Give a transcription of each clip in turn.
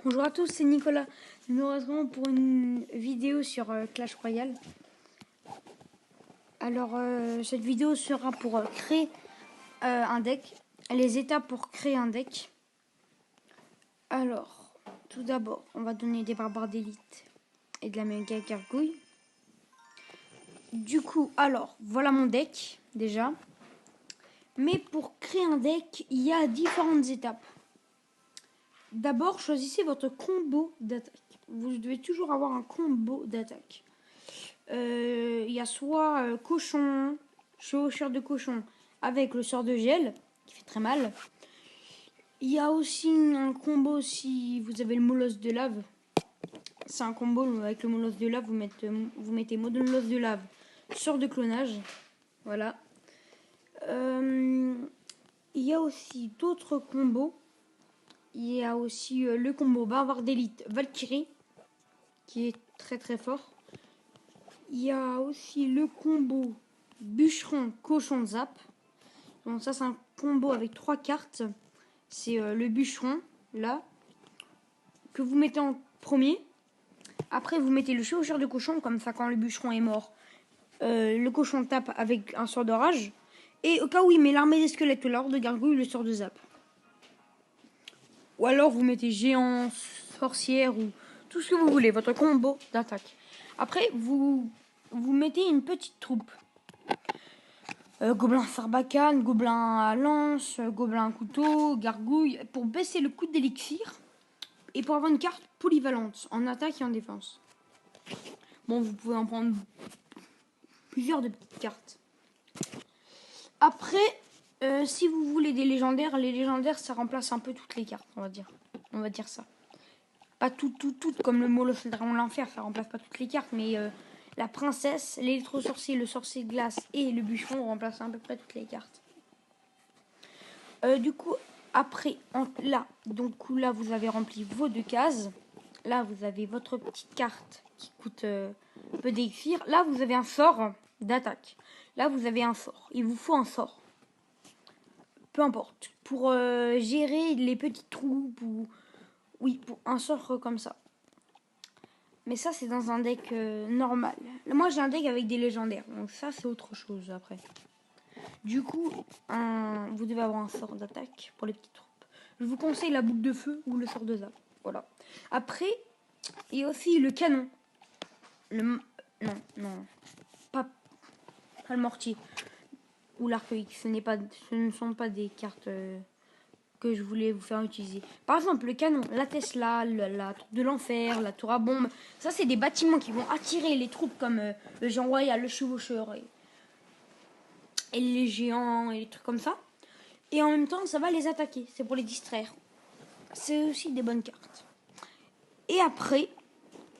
Bonjour à tous, c'est Nicolas. Nous nous retrouvons pour une vidéo sur Clash Royale. Alors, cette vidéo sera pour créer un deck, les étapes pour créer un deck. Alors, tout d'abord, on va donner des barbares d'élite et de la méga gargouille. Du coup, alors, voilà mon deck, déjà. Mais pour créer un deck, il y a différentes étapes. D'abord, choisissez votre combo d'attaque. Vous devez toujours avoir un combo d'attaque. Il y a soit cochon, chevaucheur de cochon avec le sort de gel, qui fait très mal. Il y a aussi un combo si vous avez le molosse de lave. C'est un combo avec le molosse de lave, vous mettez molosse de lave, sort de clonage. Voilà. Il y a aussi d'autres combos. Il y a aussi le combo barbare d'élite Valkyrie, qui est très très fort. Il y a aussi le combo bûcheron cochon zap. Donc ça c'est un combo avec 3 cartes. C'est le bûcheron là que vous mettez en premier. Après vous mettez le chevaucheur de cochon, comme ça quand le bûcheron est mort, le cochon tape avec un sort de rage. Et au cas où il met l'armée des squelettes ou l'ordre de gargouille, le sort de zap. Ou alors vous mettez géant, sorcière ou tout ce que vous voulez, votre combo d'attaque. Après vous mettez une petite troupe. Gobelin sarbacane, gobelin à lance, gobelin à couteau, gargouille, pour baisser le coût d'élixir et pour avoir une carte polyvalente en attaque et en défense. Bon, vous pouvez en prendre plusieurs de petites cartes. Après, si vous voulez des légendaires, les légendaires ça remplace un peu toutes les cartes, on va dire ça. Pas toutes comme le molosse, le dragon de l'enfer, ça remplace pas toutes les cartes, mais la princesse, l'électro-sorcier, le sorcier de glace et le bûcheron remplacent à peu près toutes les cartes. Du coup, après, là, vous avez rempli vos 2 cases. Là, vous avez votre petite carte qui coûte peu d'élixir. Là, vous avez un sort d'attaque. Là, vous avez un sort. Il vous faut un sort. Peu importe. Pour gérer les petites troupes ou... Oui, pour un sort comme ça. Mais ça, c'est dans un deck normal. Moi, j'ai un deck avec des légendaires. Donc ça, c'est autre chose après. Du coup, vous devez avoir un sort d'attaque pour les petites troupes. Je vous conseille la boucle de feu ou le sort de zap. Voilà. Après, il y a aussi le canon. Non. Pas le mortier. Ou l'arc-X. Ce ne sont pas des cartes que je voulais vous faire utiliser. Par exemple, le canon, la Tesla, la tour de l'enfer, la tour à bombe. Ça, c'est des bâtiments qui vont attirer les troupes comme le géant royal, le chevaucheur et les géants et les trucs comme ça. Et en même temps, ça va les attaquer. C'est pour les distraire. C'est aussi des bonnes cartes. Et après,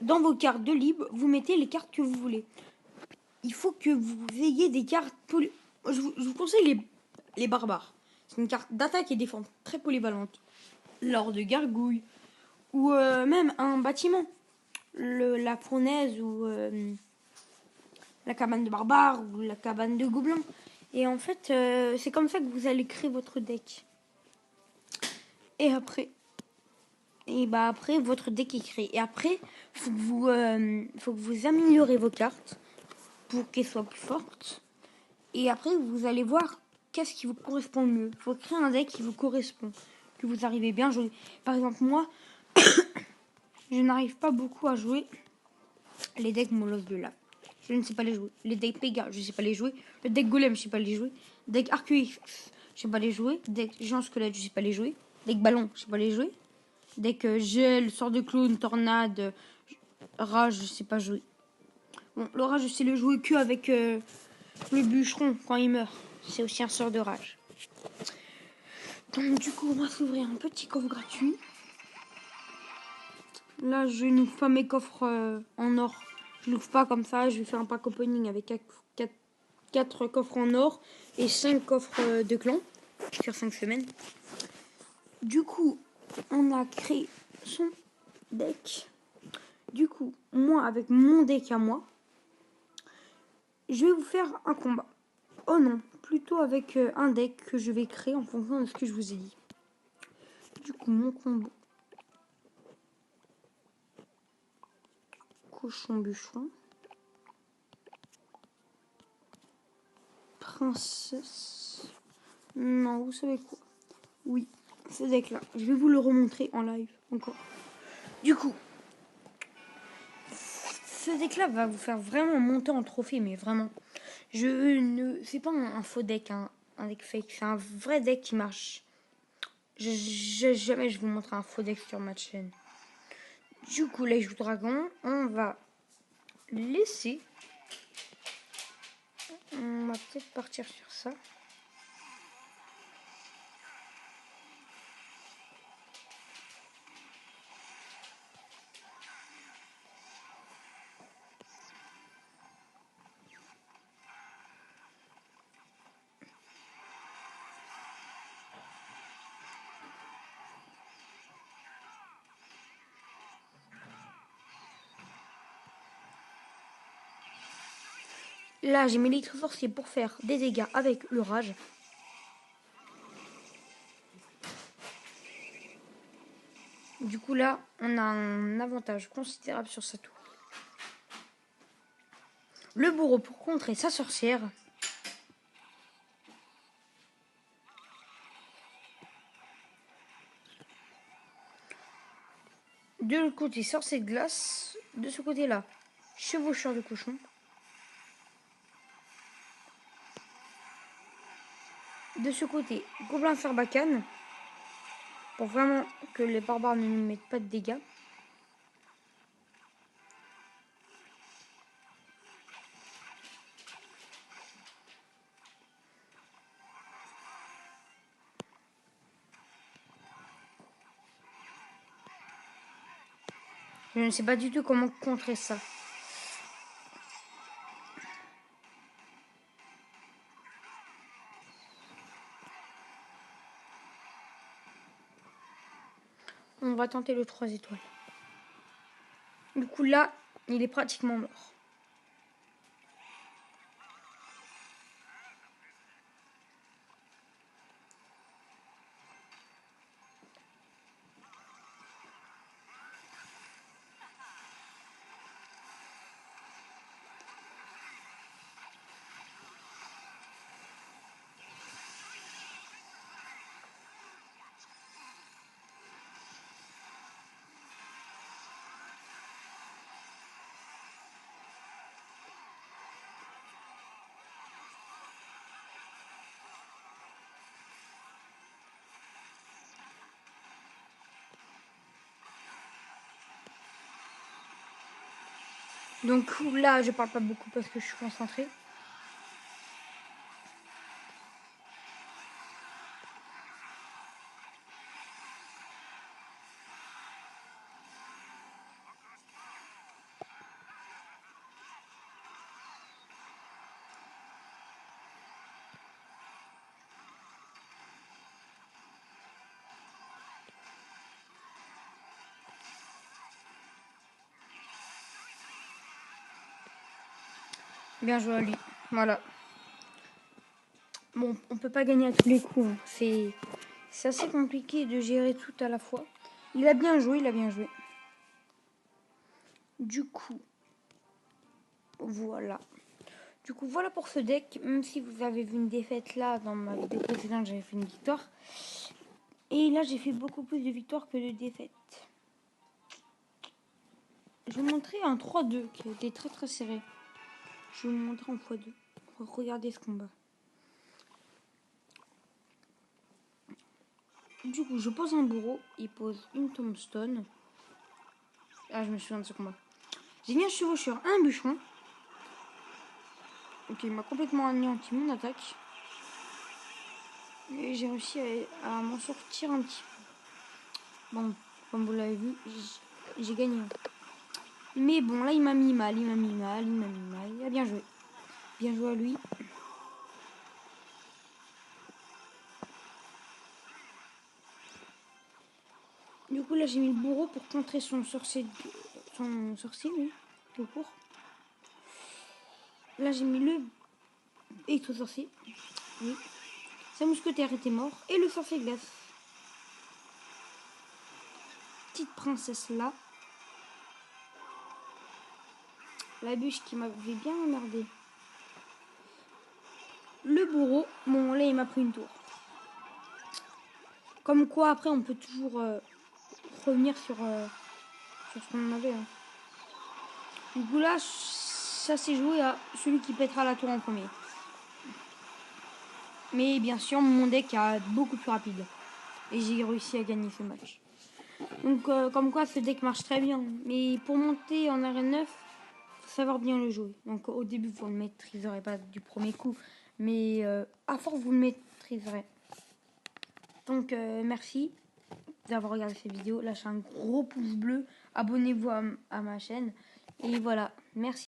dans vos cartes de libre, vous mettez les cartes que vous voulez. Il faut que vous ayez des cartes... Je vous conseille les barbares. C'est une carte d'attaque et défense très polyvalente. Lors de gargouille. Ou même un bâtiment. La fournaise ou la cabane de barbares ou la cabane de gobelins. Et en fait, c'est comme ça que vous allez créer votre deck. Et après, votre deck est créé. Et après, faut que vous améliorez vos cartes pour qu'elles soient plus fortes. Et après, vous allez voir qu'est-ce qui vous correspond le mieux. Il faut créer un deck qui vous correspond, que vous arrivez bien à jouer. Par exemple, moi, je n'arrive pas beaucoup à jouer les decks molosse de lave. Je ne sais pas les jouer. Les decks Pega, je ne sais pas les jouer. Le deck Golem, je ne sais pas les jouer. Deck Arc-X, je ne sais pas les jouer. Deck Géant Squelette, je ne sais pas les jouer. Deck Ballon, je ne sais pas les jouer. Deck Gel, Sort de Clone, Tornade, Rage, je ne sais pas jouer. Bon, le Rage, je sais le jouer que avec le bûcheron quand il meurt. C'est aussi un sort de rage. Donc du coup, on va s'ouvrir un petit coffre gratuit. Là, je n'ouvre pas mes coffres en or. Je l'ouvre pas comme ça. Je vais faire un pack opening avec 4 coffres en or et 5 coffres de clan sur 5 semaines. Du coup, on a créé son deck. Du coup, moi, avec mon deck à moi, je vais vous faire un combat. Oh non, plutôt avec un deck que je vais créer en fonction de ce que je vous ai dit. Du coup, mon combo. Cochon bûcheron. Princesse. Non, vous savez quoi? Oui, ce deck là. Je vais vous le remontrer en live encore. Du coup, ce deck là va vous faire vraiment monter en trophée, mais vraiment. C'est pas un faux deck, hein, un deck fake. C'est un vrai deck qui marche. Jamais je vous montre un faux deck sur ma chaîne. Du coup, là, je joue dragon. On va laisser. On va peut-être partir sur ça. Là, j'ai mis l'électrosorcier pour faire des dégâts avec le rage. Du coup, là, on a un avantage considérable sur sa tour. Le bourreau pour contrer sa sorcière. De l'autre côté, sorcier de glace. De ce côté-là, chevaucheur de cochon. De ce côté, gobelin sarbacane. Pour vraiment que les barbares ne nous mettent pas de dégâts. Je ne sais pas du tout comment contrer ça. On va tenter le 3 étoiles. Du coup, là, il est pratiquement mort. Donc là, je parle pas beaucoup parce que je suis concentrée. Bien joué à lui. Voilà. Bon, on peut pas gagner à tous les coups. Hein. C'est assez compliqué de gérer tout à la fois. Il a bien joué, il a bien joué. Du coup, voilà. Du coup, voilà pour ce deck. Même si vous avez vu une défaite là, dans ma vidéo précédente, j'avais fait une victoire. Et là, j'ai fait beaucoup plus de victoires que de défaites. Je vais vous montrer un 3-2 qui a été très très serré. Je vais vous montrer en x2. Regardez ce combat. Du coup, je pose un bourreau. Il pose une tombstone. Ah, je me souviens de ce combat. J'ai mis un chevaucheur, un bûcheron. Ok, il m'a complètement anéanti mon attaque. Et j'ai réussi à m'en sortir un petit peu. Bon, comme vous l'avez vu, j'ai gagné. Mais bon, là, il m'a mis mal, il m'a mis mal, il m'a mis mal. Il a bien joué. Bien joué à lui. Du coup, là, j'ai mis le bourreau pour contrer son sorcier, oui, tout court. Là, j'ai mis le électro-sorcier, oui. Sa mousquetaire était mort. Et le sorcier glace. petite princesse là. La bûche qui m'avait bien emmerdé. Le bourreau, bon là il m'a pris une tour. Comme quoi après on peut toujours revenir sur ce qu'on avait. Hein. Du coup là, ça s'est joué à celui qui pètera la tour en premier. Mais bien sûr, mon deck est beaucoup plus rapide. Et j'ai réussi à gagner ce match. Donc comme quoi ce deck marche très bien. Mais pour monter en arène 9, faut savoir bien le jouer. Donc au début, vous ne le maîtriserez pas du premier coup. Mais à force, vous le maîtriserez. Donc merci d'avoir regardé cette vidéo. Lâchez un gros pouce bleu. Abonnez-vous à ma chaîne. Et voilà, merci.